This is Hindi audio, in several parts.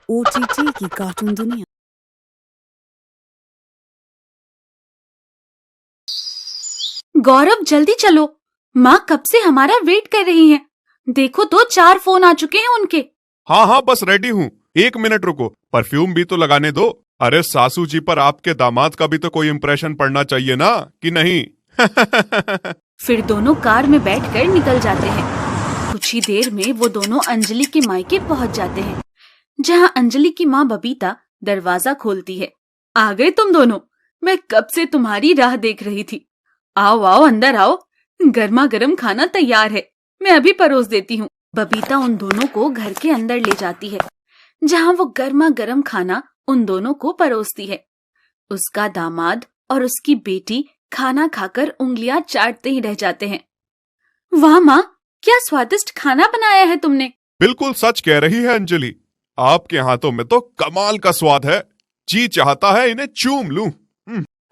OTT की कार्टून दुनिया। गौरव जल्दी चलो, माँ कब से हमारा वेट कर रही हैं। देखो तो 4 फोन आ चुके हैं उनके। हाँ हाँ बस रेडी हूँ। 1 मिनट रुको, परफ्यूम भी तो लगाने दो। अरे सासू जी पर आपके दामाद का भी तो कोई इम्प्रेशन पड़ना चाहिए ना, कि नहीं? फिर दोनों कार में बैठकर निकल जाते हैं। कुछ ही देर में वो दोनों अंजलि के मायके पहुंच जाते हैं, जहाँ अंजलि की माँ बबीता दरवाजा खोलती है। आ गए तुम दोनों, मैं कब से तुम्हारी राह देख रही थी। आओ आओ अंदर आओ, गर्मा गर्म खाना तैयार है, मैं अभी परोस देती हूँ। बबीता उन दोनों को घर के अंदर ले जाती है, जहाँ वो गर्मा गर्म खाना उन दोनों को परोसती है। उसका दामाद और उसकी बेटी खाना खाकर उंगलियां चाटते ही रह जाते हैं। वाह माँ, क्या स्वादिष्ट खाना बनाया है तुमने। बिल्कुल सच कह रही है अंजलि, आपके हाथों में तो कमाल का स्वाद है। जी चाहता है इन्हें चूम लूं।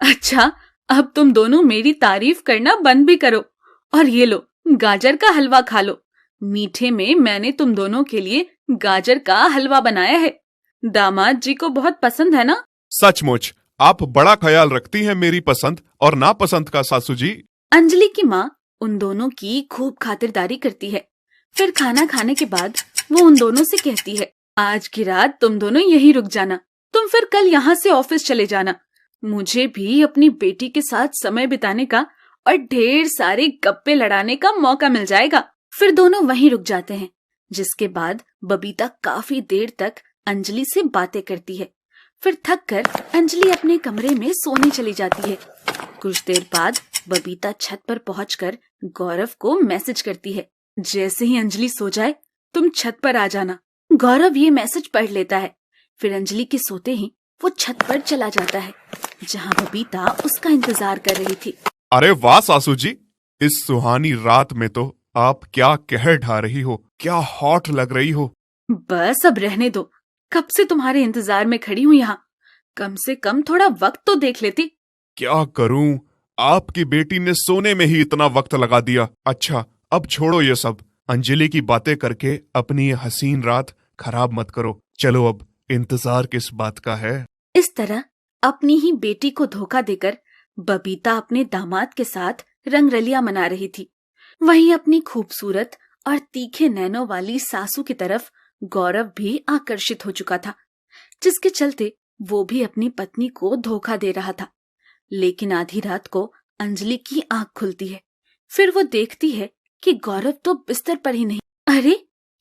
अच्छा, अब तुम दोनों मेरी तारीफ करना बंद भी करो और ये लो, गाजर का हलवा खा लो। मीठे में मैंने तुम दोनों के लिए गाजर का हलवा बनाया है। दामाद जी को बहुत पसंद है ना। सचमुच आप बड़ा ख्याल रखती हैं मेरी पसंद और नापसंद का, सासू जी। अंजलि की माँ उन दोनों की खूब खातिरदारी करती है। फिर खाना खाने के बाद वो उन दोनों से कहती है, आज की रात तुम दोनों यहीं रुक जाना, तुम फिर कल यहाँ से ऑफिस चले जाना। मुझे भी अपनी बेटी के साथ समय बिताने का और ढेर सारे गप्पे लड़ाने का मौका मिल जाएगा। फिर दोनों वहीं रुक जाते हैं, जिसके बाद बबीता काफी देर तक अंजलि से बातें करती है। फिर थक कर अंजलि अपने कमरे में सोने चली जाती है। कुछ देर बाद बबीता छत पर पहुंचकर गौरव को मैसेज करती है, जैसे ही अंजलि सो जाए तुम छत पर आ जाना। गौरव ये मैसेज पढ़ लेता है। फिर अंजलि के सोते ही वो छत पर चला जाता है, जहाँ बबीता उसका इंतजार कर रही थी। अरे वाह सासू जी, इस सुहानी रात में तो आप क्या कहर ढा रही हो, क्या हॉट लग रही हो। बस अब रहने दो, कब से तुम्हारे इंतजार में खड़ी हूँ यहाँ। कम से कम थोड़ा वक्त तो देख लेती। क्या करूं, आपकी बेटी ने सोने में ही इतना वक्त लगा दिया। अच्छा अब छोड़ो ये सब, अंजलि की बातें करके अपनी ये हसीन रात खराब मत करो। चलो अब इंतजार किस बात का है। इस तरह अपनी ही बेटी को धोखा देकर बबीता अपने दामाद के साथ रंगरलियां मना रही थी। वहीं अपनी खूबसूरत और तीखे नैनों वाली सासू की तरफ गौरव भी आकर्षित हो चुका था, जिसके चलते वो भी अपनी पत्नी को धोखा दे रहा था। लेकिन आधी रात को अंजलि की आंख खुलती है। फिर वो देखती है कि गौरव तो बिस्तर पर ही नहीं। अरे,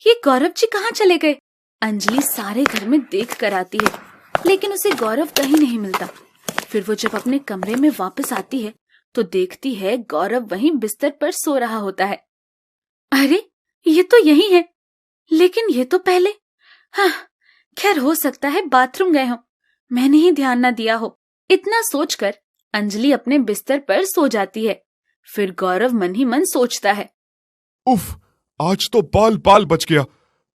ये गौरव जी कहाँ चले गए। अंजलि सारे घर में देख कर आती है, लेकिन उसे गौरव कहीं नहीं मिलता। फिर वो जब अपने कमरे में वापस आती है तो देखती है गौरव वहीं बिस्तर पर सो रहा होता है। अरे, ये तो यही है, लेकिन ये तो पहले। हाँ, खैर हो सकता है बाथरूम गए हो, मैंने ही ध्यान न दिया हो। इतना सोचकर अंजलि अपने बिस्तर पर सो जाती है। फिर गौरव मन ही मन सोचता है, उफ, आज तो बाल बाल बच गया।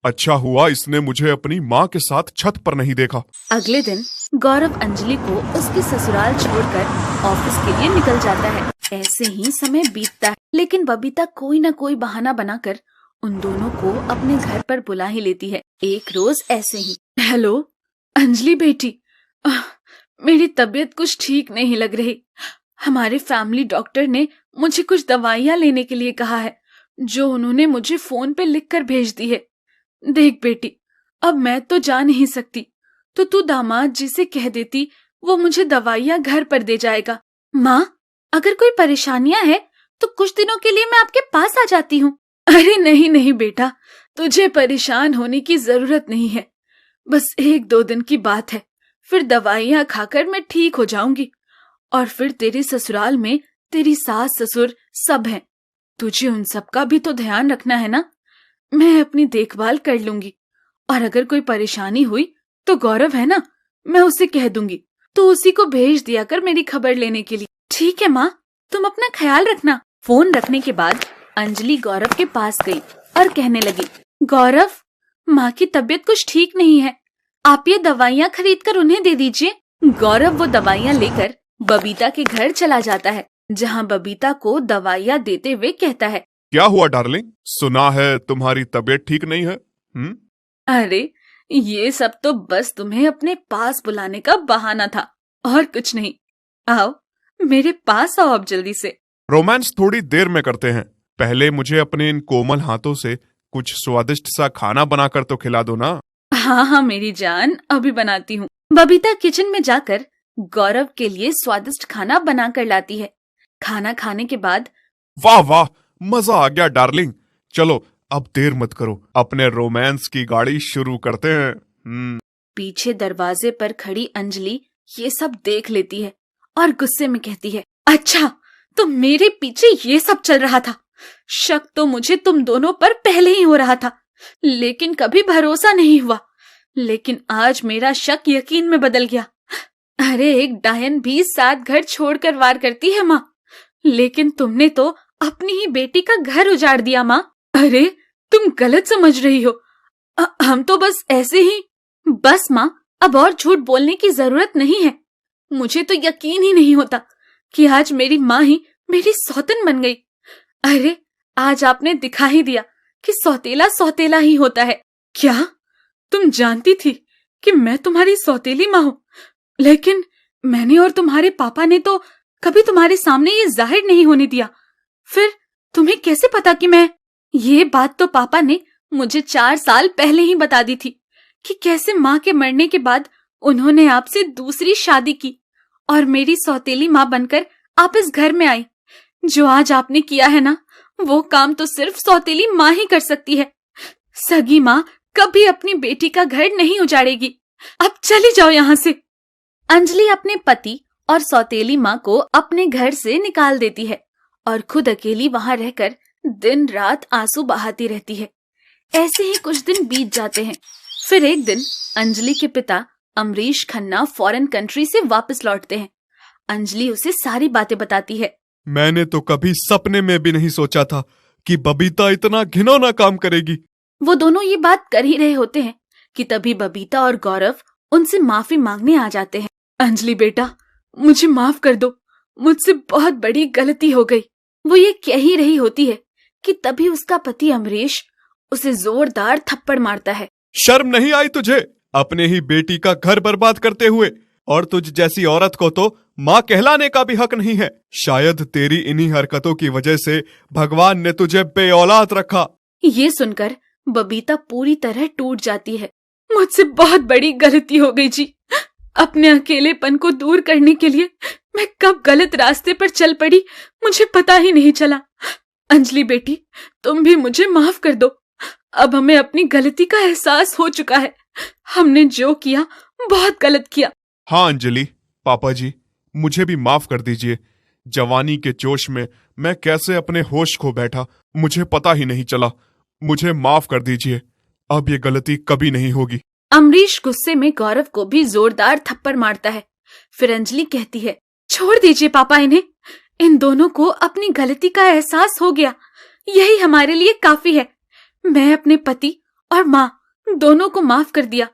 अच्छा हुआ इसने मुझे अपनी माँ के साथ छत पर नहीं देखा। अगले दिन गौरव अंजलि को उसके ससुराल छोड़कर ऑफिस के लिए निकल जाता है। ऐसे ही समय बीतता है, लेकिन बबीता कोई न कोई बहाना बनाकर उन दोनों को अपने घर पर बुला ही लेती है। एक रोज ऐसे ही, हेलो अंजलि बेटी, मेरी तबीयत कुछ ठीक नहीं लग रही। हमारे फैमिली डॉक्टर ने मुझे कुछ दवाइयाँ लेने के लिए कहा है, जो उन्होंने मुझे फोन पे लिख कर भेज दी है। देख बेटी, अब मैं तो जा नहीं सकती, तो तू दामाद जी से कह देती, वो मुझे दवाइयाँ घर पर दे जाएगा। माँ, अगर कोई परेशानियां है तो कुछ दिनों के लिए मैं आपके पास आ जाती हूँ। अरे नहीं नहीं बेटा, तुझे परेशान होने की जरूरत नहीं है। बस 1-2 दिन की बात है, फिर दवाइयाँ खाकर मैं ठीक हो जाऊंगी। और फिर तेरे ससुराल में तेरी सास ससुर सब हैं, तुझे उन सब का भी तो ध्यान रखना है ना। मैं अपनी देखभाल कर लूंगी, और अगर कोई परेशानी हुई तो गौरव है ना, मैं उसे कह दूंगी, तो उसी को भेज दिया कर मेरी खबर लेने के लिए। ठीक है माँ, तुम अपना ख्याल रखना। फोन रखने के बाद अंजलि गौरव के पास गई और कहने लगी, गौरव, माँ की तबीयत कुछ ठीक नहीं है, आप ये दवाइयाँ खरीद कर उन्हें दे दीजिए। गौरव वो दवाइयाँ लेकर बबीता के घर चला जाता है, जहाँ बबीता को दवाइयाँ देते हुए कहता है, क्या हुआ डार्लिंग, सुना है तुम्हारी तबीयत ठीक नहीं है। अरे ये सब तो बस तुम्हें अपने पास बुलाने का बहाना था और कुछ नहीं। आओ मेरे पास आओ अब जल्दी से। रोमांस थोड़ी देर में करते हैं, पहले मुझे अपने इन कोमल हाथों से कुछ स्वादिष्ट सा खाना बनाकर तो खिला दो ना। हाँ हाँ मेरी जान, अभी बनाती हूँ। बबीता किचन में जाकर गौरव के लिए स्वादिष्ट खाना बनाकर लाती है। खाना खाने के बाद वाह वाह, मजा आ गया डार्लिंग। चलो अब देर मत करो, अपने रोमांस की गाड़ी शुरू करते हैं। पीछे दरवाजे पर खड़ी अंजलि ये सब देख लेती है और गुस्से में कहती है, अच्छा तो मेरे पीछे ये सब चल रहा था। शक तो मुझे तुम दोनों पर पहले ही हो रहा था, लेकिन कभी भरोसा नहीं हुआ। लेकिन आज मेरा शक यकीन में बदल गया। अरे एक डायन भी 7 घर छोड़कर वार करती है माँ, लेकिन तुमने तो अपनी ही बेटी का घर उजाड़ दिया माँ। अरे तुम गलत समझ रही हो, हम तो बस ऐसे ही। बस माँ, अब और झूठ बोलने की जरूरत नहीं है। मुझे तो यकीन ही नहीं होता कि आज मेरी माँ ही मेरी सौतन बन गई। अरे आज आपने दिखा ही दिया कि सौतेला सौतेला ही होता है। क्या तुम जानती थी कि मैं तुम्हारी सौतेली माँ हूं? लेकिन मैंने और तुम्हारे पापा ने तो कभी तुम्हारे सामने ये जाहिर नहीं होने दिया। फिर तुम्हें कैसे पता कि मैं? ये बात तो पापा ने मुझे 4 साल पहले ही बता दी थी कि कैसे माँ के मरने के बाद उन्होंने आपसे दूसरी शादी की और मेरी सौतेली माँ बनकर आप इस घर में आई। जो आज आपने किया है ना, वो काम तो सिर्फ सौतेली माँ ही कर सकती है। सगी माँ कभी अपनी बेटी का घर नहीं उजाड़ेगी। अब चली जाओ यहाँ से। अंजलि अपने पति और सौतेली माँ को अपने घर से निकाल देती है और खुद अकेली वहां रहकर दिन रात आंसू बहाती रहती है। ऐसे ही कुछ दिन बीत जाते हैं। फिर एक दिन अंजलि के पिता अमरीश खन्ना फॉरेन कंट्री से वापस लौटते हैं। अंजलि उसे सारी बातें बताती है। मैंने तो कभी सपने में भी नहीं सोचा था कि बबीता इतना घिनौना काम करेगी। वो दोनों ये बात कर ही रहे होते हैं कि तभी बबीता और गौरव उनसे माफी मांगने आ जाते हैं। अंजलि बेटा, मुझे माफ कर दो, मुझसे बहुत बड़ी गलती हो गई। वो ये कह ही रही होती है कि तभी उसका पति अमरीश उसे जोरदार थप्पड़ मारता है। शर्म नहीं आई तुझे अपने ही बेटी का घर बर्बाद करते हुए? और तुझ जैसी औरत को तो माँ कहलाने का भी हक नहीं है। शायद तेरी इन्हीं हरकतों की वजह से भगवान ने तुझे बेऔलाद रखा। ये सुनकर बबीता पूरी तरह टूट जाती है। मुझसे बहुत बड़ी गलती हो गई जी। अपने अकेलेपन को दूर करने के लिए मैं कब गलत रास्ते पर चल पड़ी मुझे पता ही नहीं चला। अंजलि बेटी, तुम भी मुझे माफ कर दो। अब हमें अपनी गलती का एहसास हो चुका है। हमने जो किया बहुत गलत किया। हाँ अंजलि, पापा जी मुझे भी माफ कर दीजिए। जवानी के जोश में मैं कैसे अपने होश खो बैठा, मुझे पता ही नहीं चला। मुझे माफ कर दीजिए, अब ये गलती कभी नहीं होगी। अमरीश गुस्से में गौरव को भी जोरदार थप्पड़ मारता है। फिर अंजलि कहती है, छोड़ दीजिए पापा इन्हें। इन दोनों को अपनी गलती का एहसास हो गया, यही हमारे लिए काफी है। मैं अपने पति और माँ दोनों को माफ कर दिया,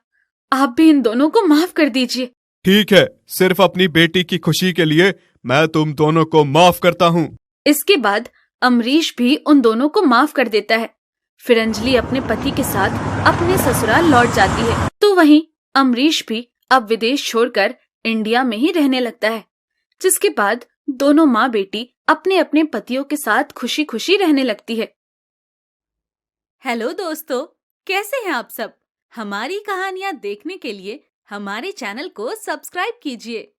आप भी इन दोनों को माफ कर दीजिए। ठीक है, सिर्फ अपनी बेटी की खुशी के लिए मैं तुम दोनों को माफ करता हूँ। इसके बाद अमरीश भी उन दोनों को माफ कर देता है। फिर अंजलि अपने पति के साथ अपने ससुराल लौट जाती है। तो वहीं अमरीश भी अब विदेश छोड़कर इंडिया में ही रहने लगता है, जिसके बाद दोनों माँ बेटी अपने अपने पतियों के साथ खुशी खुशी रहने लगती है। हेलो दोस्तों, कैसे हैं आप सब? हमारी कहानियाँ देखने के लिए हमारे चैनल को सब्सक्राइब कीजिए